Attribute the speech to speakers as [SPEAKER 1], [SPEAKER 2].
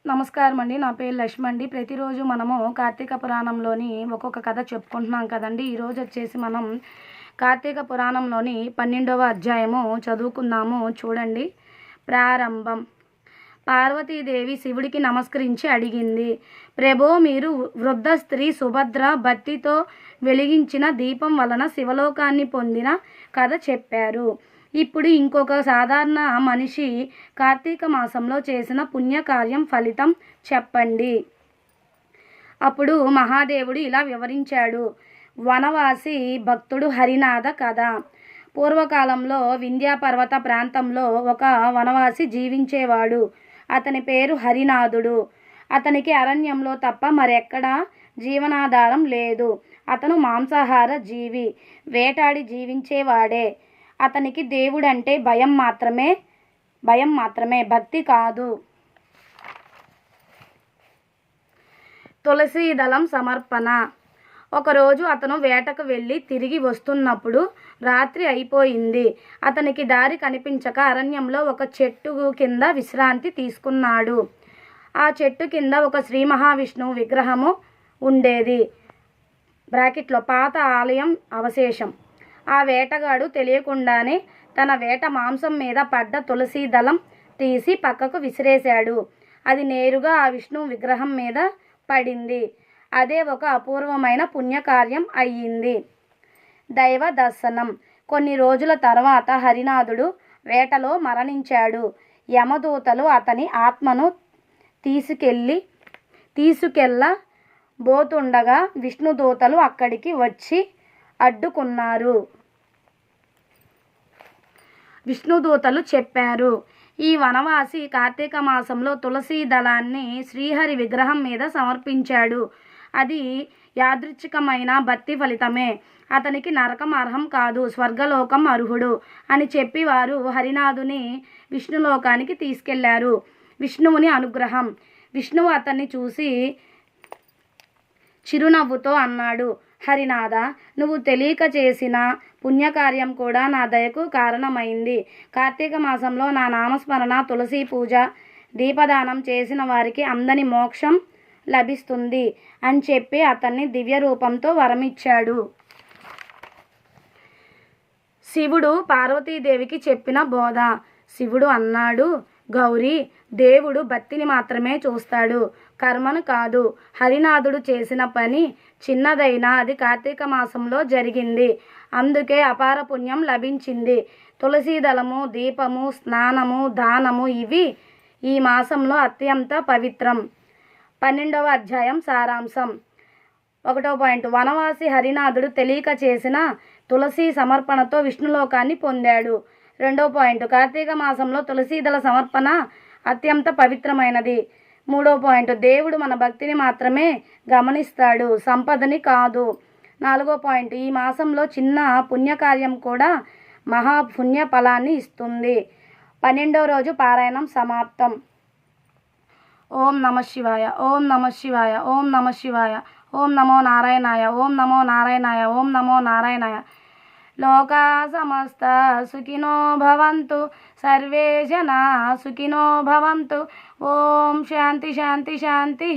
[SPEAKER 1] నమస్కారం అండి. నా పేరు లక్ష్మి అండి. ప్రతిరోజు మనము కార్తీక పురాణంలోని ఒక్కొక్క కథ చెప్పుకుంటున్నాం కదండి. ఈరోజు వచ్చేసి మనం కార్తీక పురాణంలోని 12వ అధ్యాయము చదువుకుందాము. చూడండి. ప్రారంభం. పార్వతీదేవి శివుడికి నమస్కరించి అడిగింది, ప్రభో, మీరు వృద్ధ స్త్రీ సుభద్ర భక్తితో వెలిగించిన దీపం వలన శివలోకాన్ని పొందిన కథ చెప్పారు. ఇప్పుడు ఇంకొక సాధారణ మనిషి కార్తీక మాసంలో చేసిన పుణ్యకార్యం ఫలితం చెప్పండి. అప్పుడు మహాదేవుడు ఇలా వివరించాడు. వనవాసి భక్తుడు హరినాథ కథ. పూర్వకాలంలో వింధ్యా పర్వత ప్రాంతంలో ఒక వనవాసి జీవించేవాడు. అతని పేరు హరినాథుడు. అతనికి అరణ్యంలో తప్ప మరెక్కడా జీవనాధారం లేదు. అతను మాంసాహార జీవి, వేటాడి జీవించేవాడే. అతనికి దేవుడంటే భయం మాత్రమే, భక్తి కాదు. తులసీ దళం సమర్పణ. ఒకరోజు అతను వేటకు వెళ్ళి తిరిగి వస్తున్నప్పుడు రాత్రి అయిపోయింది. అతనికి దారి కనిపించక అరణ్యంలో ఒక చెట్టు కింద విశ్రాంతి తీసుకున్నాడు. ఆ చెట్టు కింద ఒక శ్రీ మహావిష్ణువు విగ్రహము ఉండేది. బ్రాకెట్లో పాత ఆలయం అవశేషం. ఆ వేటగాడు తెలియకుండానే తన వేట మాంసం మీద పడ్డ తులసీ దళం తీసి పక్కకు విసిరేశాడు. అది నేరుగా ఆ విష్ణువు విగ్రహం మీద పడింది. అదే ఒక అపూర్వమైన పుణ్యకార్యం అయ్యింది. దైవ దర్శనం. కొన్ని రోజుల తర్వాత హరినాథుడు వేటలో మరణించాడు. యమదూతలు అతని ఆత్మను తీసుకెళ్ళబోతుండగా విష్ణుదూతలు అక్కడికి వచ్చి అడ్డుకున్నారు. విష్ణుదూతలు చెప్పారు, ఈ వనవాసి కార్తీక మాసంలో తులసీ దళాన్ని శ్రీహరి విగ్రహం మీద సమర్పించాడు. అది యాదృచ్ఛికమైన భక్తి ఫలితమే. అతనికి నరకం అర్హం కాదు, స్వర్గలోకం అర్హుడు అని చెప్పి వారు హరినాథుని విష్ణులోకానికి తీసుకెళ్లారు. విష్ణువుని అనుగ్రహం. విష్ణువు అతన్ని చూసి చిరునవ్వుతో అన్నాడు, హరినాథ, నువ్వు తెలియక చేసిన పుణ్యకార్యం కూడా నా దయకు కారణమైంది. కార్తీక మాసంలో నా నామస్మరణ, తులసి పూజ, దీపదానం చేసిన వారికి అందని మోక్షం లభిస్తుంది అని చెప్పి అతన్ని దివ్య రూపంతో వరమిచ్చాడు. శివుడు పార్వతీదేవికి చెప్పిన బోధ. శివుడు అన్నాడు, గౌరీ, దేవుడు భక్తిని మాత్రమే చూస్తాడు, కర్మను కాదు. హరినాథుడు చేసిన పని చిన్నదైనా అది కార్తీక మాసంలో జరిగింది. అందుకే అపార పుణ్యం లభించింది. తులసీ దళము, దీపము, స్నానము, దానము ఇవి ఈ మాసంలో అత్యంత పవిత్రం. 12వ అధ్యాయం సారాంశం. 1వ పాయింట్. వనవాసి హరినాథుడు తెలియక చేసిన తులసీ సమర్పణతో విష్ణులోకాన్ని పొందాడు. 2వ పాయింట్. కార్తీక మాసంలో తులసీదళ సమర్పణ అత్యంత పవిత్రమైనది. 3వ పాయింట్. దేవుడు మన భక్తిని మాత్రమే గమనిస్తాడు, సంపదని కాదు. 4వ పాయింట్. ఈ మాసంలో చిన్న పుణ్యకార్యం కూడా మహాపుణ్య ఫలాన్ని ఇస్తుంది. 12వ రోజు పారాయణం సమాప్తం. ఓం నమ శివాయ. ఓం నమ శివాయ. ఓం నమ శివాయ. ఓం నమో నారాయణాయ. ఓం నమో నారాయణాయ. ఓం నమో నారాయణాయ. లోకా సమస్త సుఖినో భవంతు, సర్వే జనా సుఖినో భవంతు. ఓం శాంతి శాంతి శాంతి.